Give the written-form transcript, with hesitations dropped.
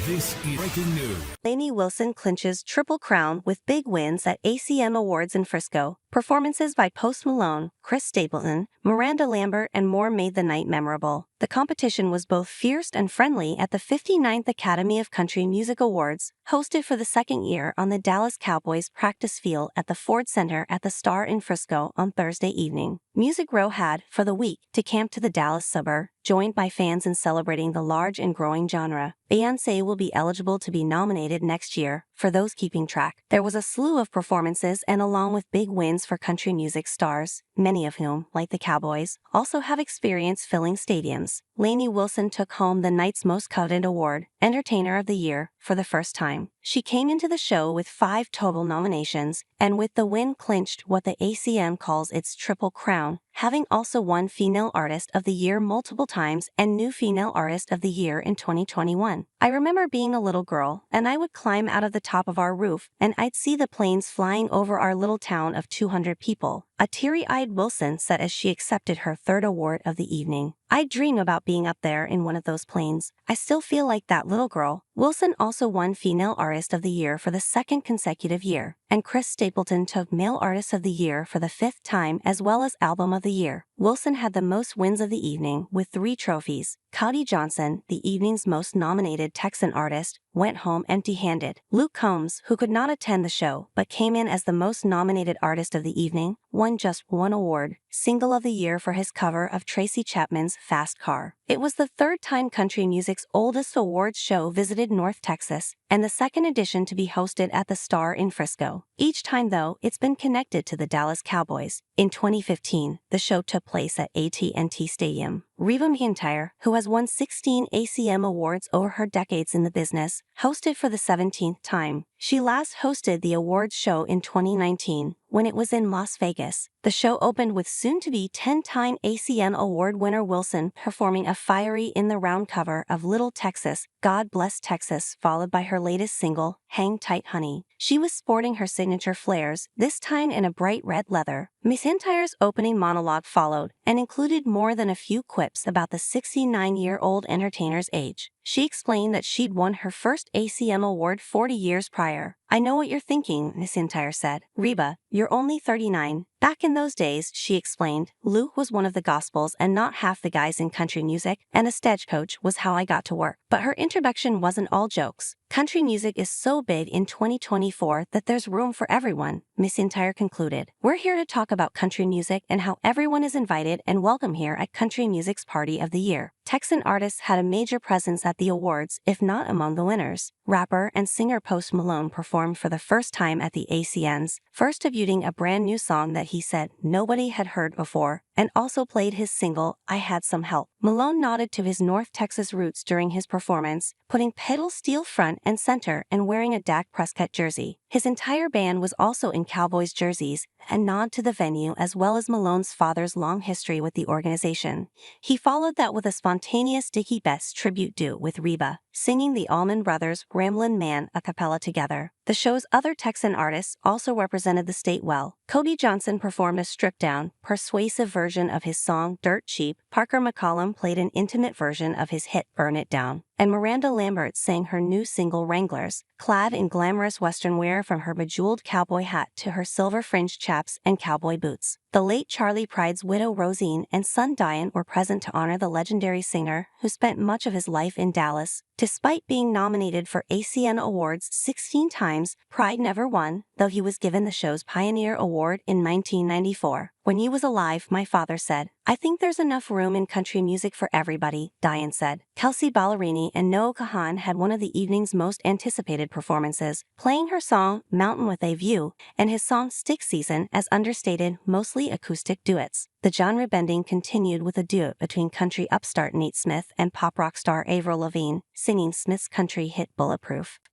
This is breaking news. Lainey Wilson clinches triple crown with big wins at ACM Awards in Frisco. Performances by Malone, Stapleton, Miranda Lambert, and more made the night memorable. The competition was both fierce and friendly at the 59th Academy of Country Music Awards, hosted for the second year on the Dallas Cowboys practice field at the Ford Center at the Star in Frisco on Thursday evening. Music Row had, for the week, to camp to the Dallas suburb, joined by fans in celebrating the large and growing genre. Beyoncé will be eligible to be nominated next year, for those keeping track. There was a slew of performances and along with big wins for country music stars, many of whom, like the Cowboys, also have experience filling stadiums. Lainey Wilson took home the night's most coveted award, Entertainer of the Year, for the first time. She came into the show with 5 total nominations, and with the win clinched what the ACM calls its Triple Crown, having also won Female Artist of the Year multiple times and New Female Artist of the Year in 2021. I remember being a little girl, and I would climb out of the top of our roof, and I'd see the planes flying over our little town of 200 people, a teary-eyed Wilson said as she accepted her 3rd award of the evening. I dream about being up there in one of those planes. I still feel like that little girl. Wilson also won Female Artist of the Year for the 2nd consecutive year, and Stapleton took Male Artist of the Year for the 5th time as well as Album of the Year. Wilson had the most wins of the evening with 3 trophies. Cody Johnson, the evening's most nominated Texan artist, went home empty-handed. Luke Combs, who could not attend the show but came in as the most nominated artist of the evening, won just 1 award, Single of the Year for his cover of Tracy Chapman's Fast Car. It was the 3rd time country music's oldest awards show visited North Texas, and the 2nd edition to be hosted at the Star in Frisco. Each time, though, it's been connected to the Dallas Cowboys. In 2015, the show took place at AT&T Stadium. Reba McEntire, who has won 16 ACM Awards over her decades in the business, hosted for the 17th time. She last hosted the awards show in 2019, when it was in Las Vegas. The show opened with soon-to-be 10-time ACM Award winner Wilson performing a fiery In the Round cover of Little Texas, God Bless Texas, followed by her latest single, Hang Tight Honey. She was sporting her signature flares, this time in a bright red leather. McEntire's opening monologue followed and included more than a few quips about the 69-year-old entertainer's age. She explained that she'd won her first ACM award 40 years prior. I know what you're thinking, McEntire said. Reba, you're only 39. Back in those days, she explained, Luke was one of the gospels and not half the guys in country music, and a stagecoach was how I got to work. But her introduction wasn't all jokes. Country music is so big in 2024 that there's room for everyone, McEntire concluded. We're here to talk about country music and how everyone is invited and welcome here at Country Music's Party of the Year. Texan artists had a major presence at the awards, if not among the winners. Rapper and singer Malone performed for the first time at the ACMs, first debuting a brand new song that he said nobody had heard before, and also played his single, I Had Some Help. Malone nodded to his North Texas roots during his performance, putting pedal steel front and center and wearing a Dak Prescott jersey. His entire band was also in Cowboys jerseys, a nod to the venue as well as Malone's father's long history with the organization. He followed that with a spontaneous Dickie Best tribute duet with Reba, singing the Allman Brothers' Ramblin' Man a cappella together. The show's other Texan artists also represented the state well. Cody Johnson performed a stripped-down, persuasive version of his song Dirt Cheap. Parker McCollum played an intimate version of his hit Burn It Down. And Miranda Lambert sang her new single Wranglers, clad in glamorous Western wear from her bejeweled cowboy hat to her silver-fringed chaps and cowboy boots. The late Charlie Pride's widow Rosine and son Diane were present to honor the legendary singer who spent much of his life in Dallas. Despite being nominated for ACM Awards 16 times, Pride never won, though he was given the show's Pioneer Award in 1994. When he was alive, my father said, I think there's enough room in country music for everybody, Diane said. Kelsey Ballerini and Noah Kahan had one of the evening's most anticipated performances, playing her song Mountain with a View and his song Stick Season as understated, mostly acoustic duets. The genre bending continued with a duet between country upstart Nate Smith and pop rock star Avril Lavigne, singing Smith's country hit Bulletproof.